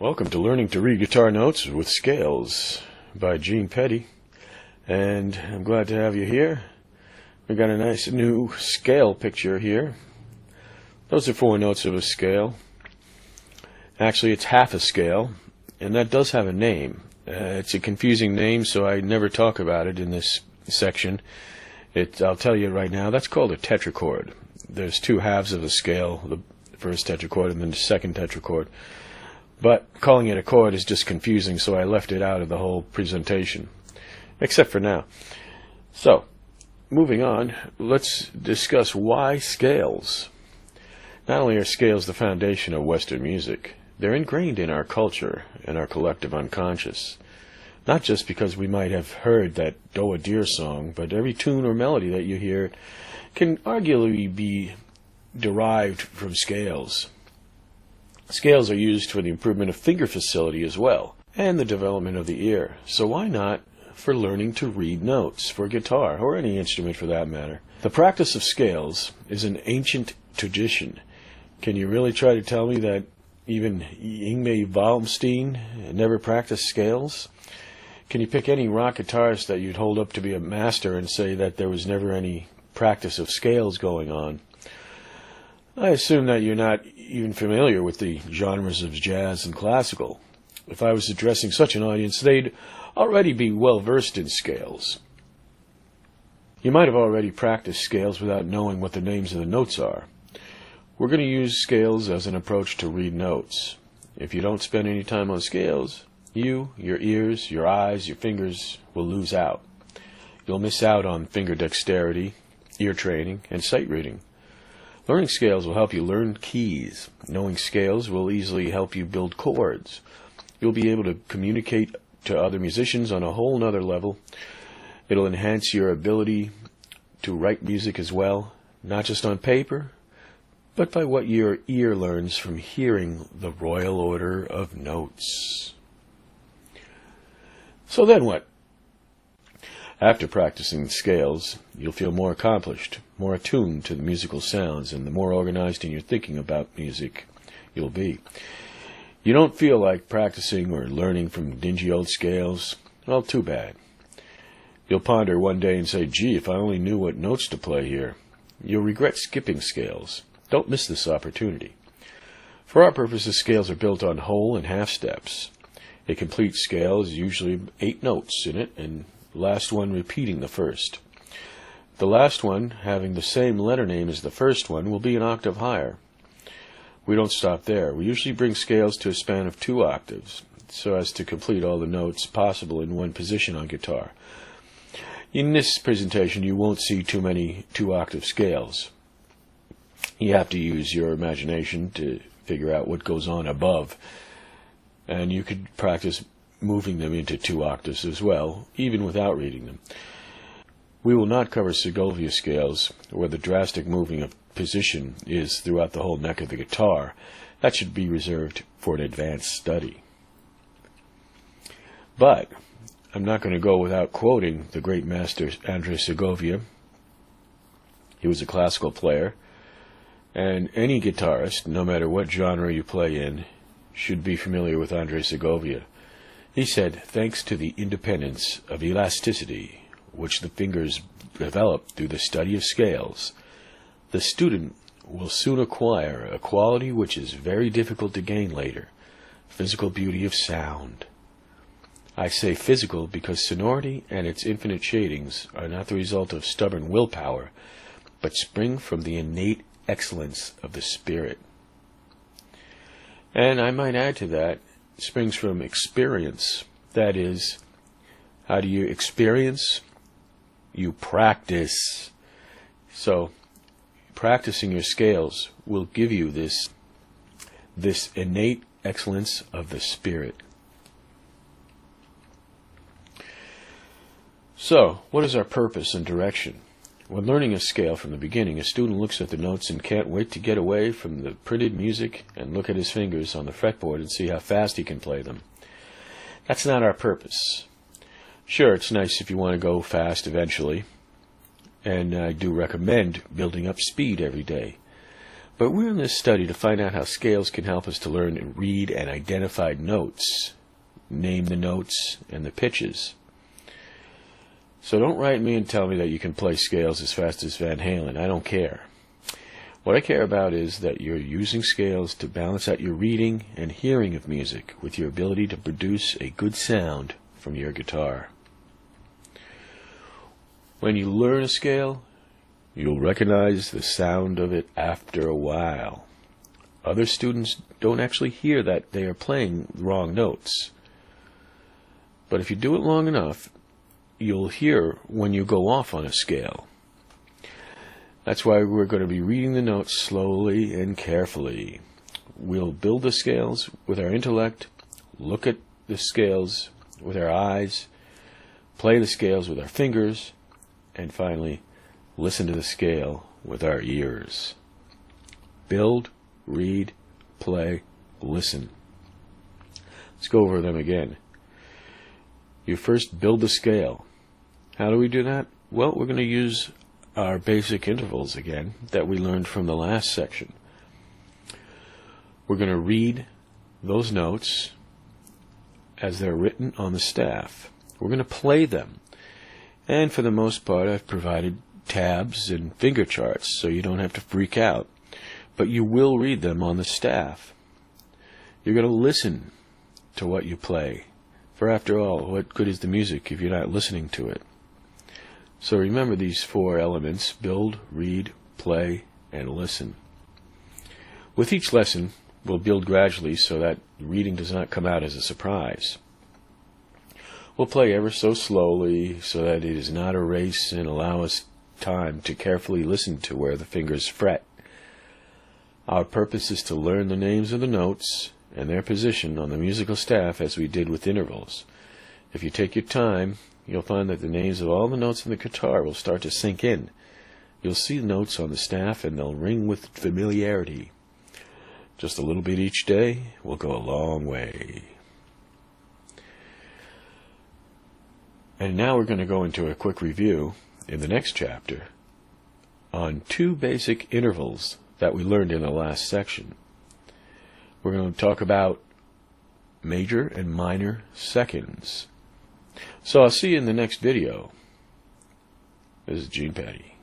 Welcome to Learning to Read Guitar Notes with Scales by Gene Petty, and I'm glad to have you here. We got a nice new scale picture here. Those are 4 notes of a scale. Actually, it's half a scale, and that does have a name. It's a confusing name, so I never talk about it in this section. I'll tell you right now, that's called a tetrachord. There's 2 halves of a scale, the first tetrachord and then the second tetrachord. But calling it a chord is just confusing, so I left it out of the whole presentation, except for now. So, moving on, let's discuss why scales. Not only are scales the foundation of Western music, they're ingrained in our culture and our collective unconscious. Not just because we might have heard that Do-a-Deer song, but every tune or melody that you hear can arguably be derived from scales. Scales are used for the improvement of finger facility as well, and the development of the ear. So why not for learning to read notes for guitar, or any instrument for that matter? The practice of scales is an ancient tradition. Can you really try to tell me that even Yngwie Malmsteen never practiced scales? Can you pick any rock guitarist that you'd hold up to be a master and say that there was never any practice of scales going on? I assume that you're not even familiar with the genres of jazz and classical. If I was addressing such an audience, they'd already be well versed in scales. You might have already practiced scales without knowing what the names of the notes are. We're going to use scales as an approach to read notes. If you don't spend any time on scales, your ears, your eyes, your fingers will lose out. You'll miss out on finger dexterity, ear training, and sight reading. Learning scales will help you learn keys. Knowing scales will easily help you build chords. You'll be able to communicate to other musicians on a whole nother level. It'll enhance your ability to write music as well, not just on paper, but by what your ear learns from hearing the royal order of notes. So then what? After practicing scales, you'll feel more accomplished, more attuned to the musical sounds, and the more organized in your thinking about music you'll be. You don't feel like practicing or learning from dingy old scales? Well, too bad. You'll ponder one day and say, gee, if I only knew what notes to play here. You'll regret skipping scales. Don't miss this opportunity. For our purposes, scales are built on whole and half steps. A complete scale is usually 8 notes in it, and the last one repeating the first. The last one, having the same letter name as the first one, will be an octave higher. We don't stop there. We usually bring scales to a span of 2 octaves, so as to complete all the notes possible in one position on guitar. In this presentation, you won't see too many 2-octave scales. You have to use your imagination to figure out what goes on above, and you could practice moving them into 2 octaves as well, even without reading them. We will not cover Segovia scales, where the drastic moving of position is throughout the whole neck of the guitar. That should be reserved for an advanced study. But I'm not going to go without quoting the great master André Segovia. He was a classical player, and any guitarist, no matter what genre you play in, should be familiar with André Segovia. He said, thanks to the independence of elasticity, which the fingers develop through the study of scales, the student will soon acquire a quality which is very difficult to gain later, physical beauty of sound. I say physical because sonority and its infinite shadings are not the result of stubborn willpower, but spring from the innate excellence of the spirit. And I might add to that, springs from experience. That is, how do you experience? You practice. So, practicing your scales will give you this innate excellence of the spirit. So, what is our purpose and direction? When learning a scale from the beginning, a student looks at the notes and can't wait to get away from the printed music and look at his fingers on the fretboard and see how fast he can play them. That's not our purpose. Sure, it's nice if you want to go fast eventually, and I do recommend building up speed every day. But we're in this study to find out how scales can help us to learn and read and identify notes, name the notes and the pitches. So don't write me and tell me that you can play scales as fast as Van Halen. I don't care. What I care about is that you're using scales to balance out your reading and hearing of music with your ability to produce a good sound from your guitar. When you learn a scale, you'll recognize the sound of it after a while. Other students don't actually hear that they are playing wrong notes. But if you do it long enough, you'll hear when you go off on a scale. That's why we're going to be reading the notes slowly and carefully. We'll build the scales with our intellect, look at the scales with our eyes, play the scales with our fingers, and finally, listen to the scale with our ears. Build, read, play, listen. Let's go over them again. You first build the scale. How do we do that? Well, we're going to use our basic intervals again that we learned from the last section. We're going to read those notes as they're written on the staff. We're going to play them. And for the most part, I've provided tabs and finger charts so you don't have to freak out. But you will read them on the staff. You're going to listen to what you play. For after all, what good is the music if you're not listening to it? So remember these 4 elements: build, read, play, and listen. With each lesson, we'll build gradually so that reading does not come out as a surprise. We'll play ever so slowly so that it is not a race and allow us time to carefully listen to where the fingers fret. Our purpose is to learn the names of the notes and their position on the musical staff as we did with intervals. If you take your time, you'll find that the names of all the notes in the guitar will start to sink in. You'll see notes on the staff and they'll ring with familiarity. Just a little bit each day will go a long way. And now we're going to go into a quick review in the next chapter on 2 basic intervals that we learned in the last section. We're going to talk about major and minor seconds. So I'll see you in the next video. This is Gene Petty.